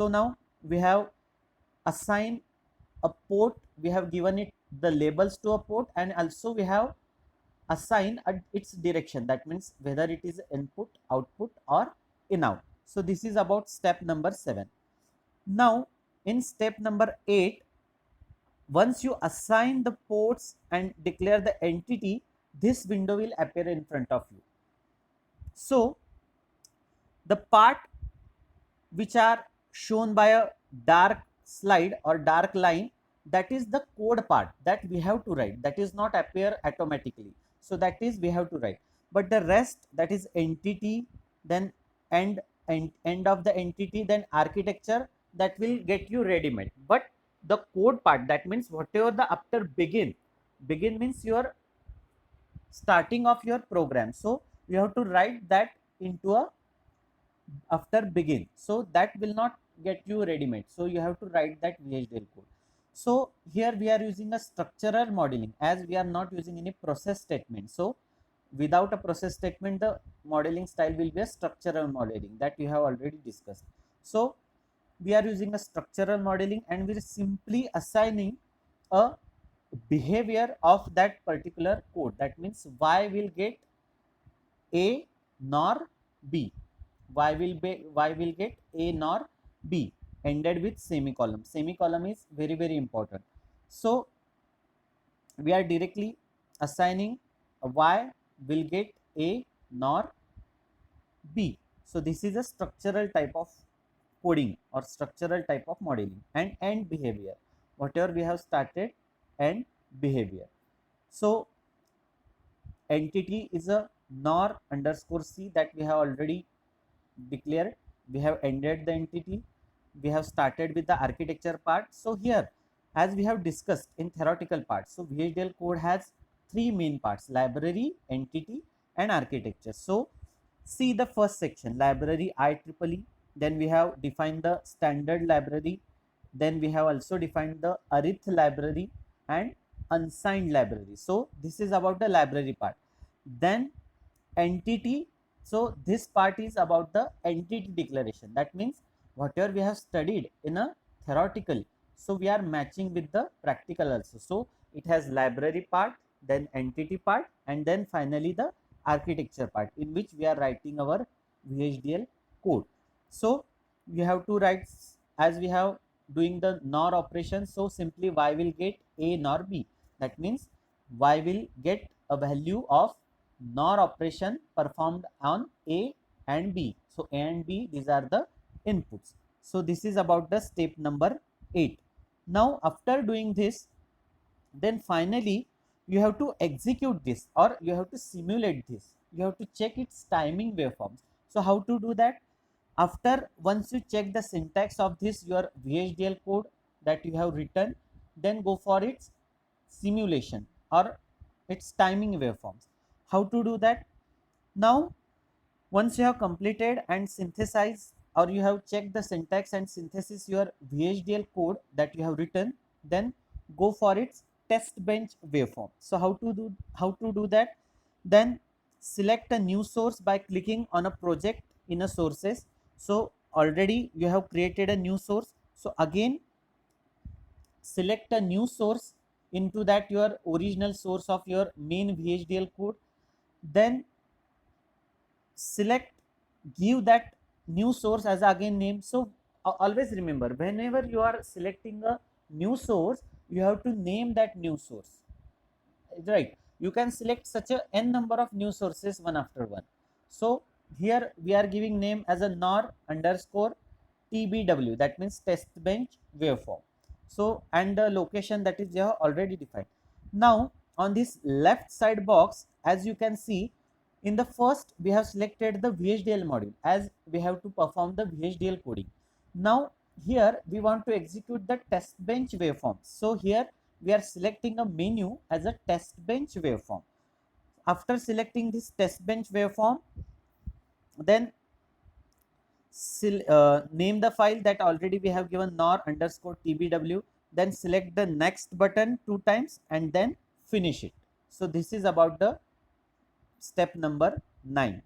So now we have assigned a port, we have given it the labels to a port, and also we have assigned its direction, that means whether it is input, output or in out. So this is about step number 7. Now in step number 8, once you assign the ports and declare the entity, this window will appear in front of you. So the part which are shown by a dark slide or dark line, that is the code part that we have to write, that is not appear automatically. So that is we have to write, but the rest, that is entity, then end of the entity, then architecture, that will get you ready made. But the code part, that means whatever the after begin means your starting of your program, so you have to write that into a after begin, so that will not get you ready made, so you have to write that VHDL code. So here we are using a structural modeling, as we are not using any process statement. So without a process statement, the modeling style will be a structural modeling that we have already discussed. So we are using a structural modeling, and we are simply assigning a behavior of that particular code, that means y will get a nor b, y will get a nor b, ended with semicolon. Semicolon is very very important. So we are directly assigning y will get a nor b. So this is a structural type of coding or structural type of modeling. And end behavior, whatever we have started, and behavior. So entity is a nor underscore c, that we have already declared. We have ended the entity, we have started with the architecture part. So here, as we have discussed in theoretical part, so VHDL code has three main parts: library, entity and architecture. So see the first section, library IEEE, then we have defined the standard library, then we have also defined the arith library and unsigned library. So this is about the library part. Then entity, so this part is about the entity declaration, that means whatever we have studied in a theoretical, so we are matching with the practical also. So it has library part, then entity part, and then finally the architecture part, in which we are writing our VHDL code. So we have to write, as we have doing the NOR operation, so simply y will get a nor b, that means y will get a value of NOR operation performed on A and B. So A and B, these are the inputs. So this is about the step number 8. Now after doing this, then finally you have to execute this, or you have to simulate this. You have to check its timing waveforms. So how to do that? After, once you check the syntax of this your VHDL code that you have written, then go for its simulation or its timing waveforms. How to do that? Now once you have completed and synthesized, or you have checked the syntax and synthesis your VHDL code that you have written, then go for its test bench waveform. So how to do that? Then select a new source by clicking on a project in a sources. So already you have created a new source, so again select a new source into that your original source of your main VHDL code. Then select, give that new source as again name. So always remember, whenever you are selecting a new source, you have to name that new source, right? You can select such a n number of new sources one after one. So here we are giving name as a nor underscore tbw, that means test bench waveform. So and the location, that is you have already defined. Now on this left side box, as you can see, in the first we have selected the VHDL module, as we have to perform the VHDL coding. Now here we want to execute the test bench waveform. So here we are selecting a menu as a test bench waveform. After selecting this test bench waveform, then name the file that already we have given nor underscore tbw, then select the next button 2 times and then finish it. So this is about the step number 9.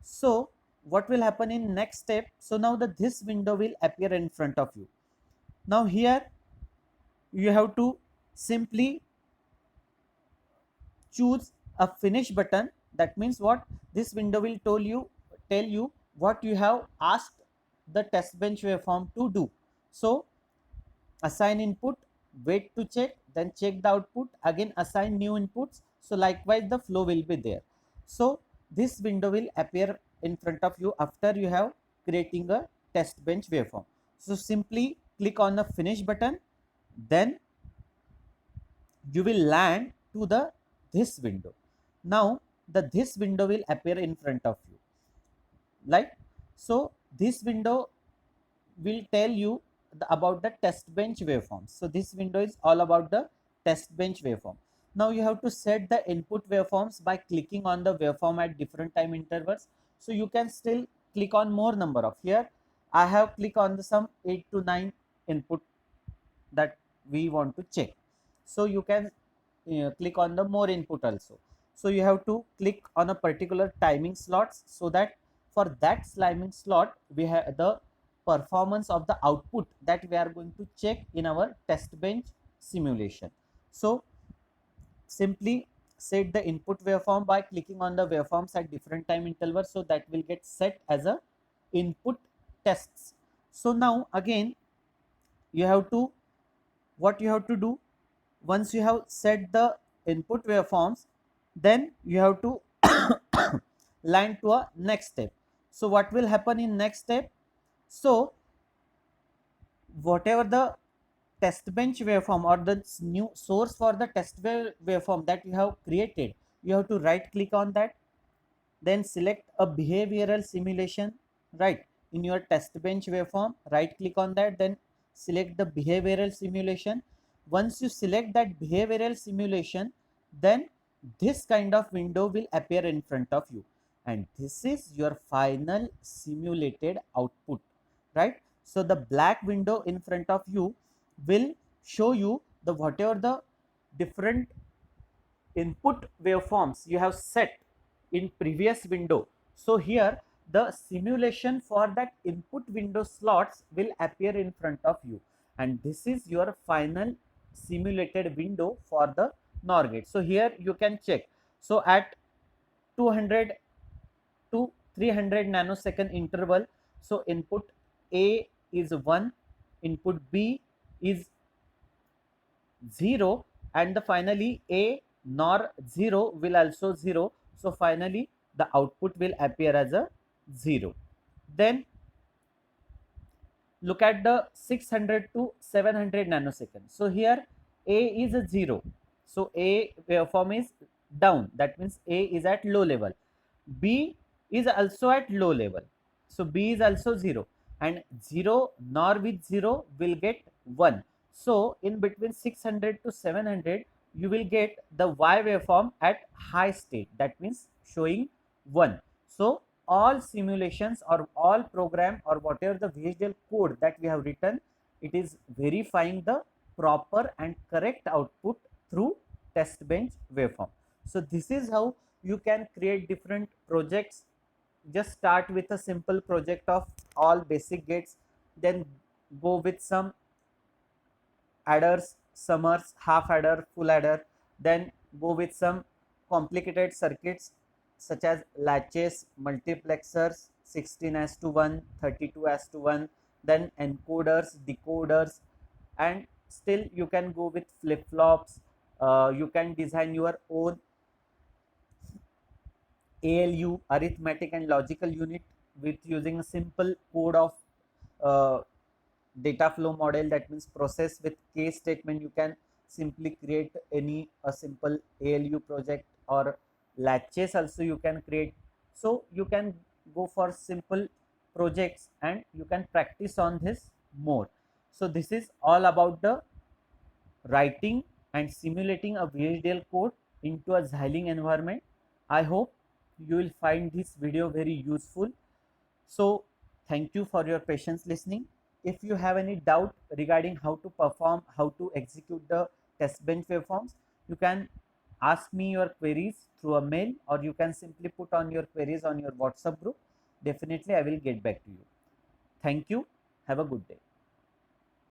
So what will happen in next step? So now this window will appear in front of you. Now here you have to simply choose a finish button. That means what? This window will tell you what you have asked the test bench waveform to do. So assign input, wait to check, then check the output, again assign new inputs. So likewise the flow will be there. So this window will appear in front of you after you have creating a test bench waveform. So simply click on the finish button, then you will land to the this window. Now this window will appear in front of you, like so. This window will tell you about the test bench waveforms. So this window is all about the test bench waveform. Now you have to set the input waveforms by clicking on the waveform at different time intervals. So you can still click on more number of. Here I have clicked on the some 8 to 9 input that we want to check. So you can click on the more input also. So you have to click on a particular timing slots, so that for that timing slot we have the performance of the output that we are going to check in our test bench simulation. So simply set the input waveform by clicking on the waveforms at different time intervals, so that will get set as a input tests. So now again you have to, what you have to do, once you have set the input waveforms, then you have to line to a next step. So what will happen in next step? So whatever the test bench waveform or the new source for the test waveform that you have created, you have to right click on that, then select a behavioral simulation, right, in your test bench waveform. Right click on that, then select the behavioral simulation. Once you select that behavioral simulation, then this kind of window will appear in front of you, and this is your final simulated output, right? So the black window in front of you will show you the whatever the different input waveforms you have set in previous window. So here the simulation for that input window slots will appear in front of you, and this is your final simulated window for the NOR gate. So here you can check. So at 200 to 300 nanosecond interval, so input A is 1, input B is 0, and the finally A nor 0 will also 0. So finally the output will appear as a 0. Then look at the 600 to 700 nanoseconds. So here A is a 0, so A waveform is down, that means A is at low level. B is also at low level, so B is also 0, and 0 nor with 0 will get 1. So in between 600 to 700 you will get the Y waveform at high state, that means showing 1. So all simulations or all program or whatever the VHDL code that we have written, it is verifying the proper and correct output through test bench waveform. So this is how you can create different projects. Just start with a simple project of all basic gates, then go with some adders, summers, half adder, full adder, then go with some complicated circuits such as latches, multiplexers, 16 as to 1, 32 as to 1, then encoders, decoders, and still you can go with flip-flops. You can design your own ALU, arithmetic and logical unit, with using a simple code of uh, data flow model, that means process with case statement. You can simply create any a simple ALU project, or latches also you can create. So you can go for simple projects and you can practice on this more. So this is all about the writing and simulating a VHDL code into a Xilinx environment. I hope you will find this video very useful. So thank you for your patience listening. If you have any doubt regarding how to perform, how to execute the test bench waveforms, you can ask me your queries through a mail, or you can simply put on your queries on your WhatsApp group. definitely I will get back to you. Thank you. Have a good day.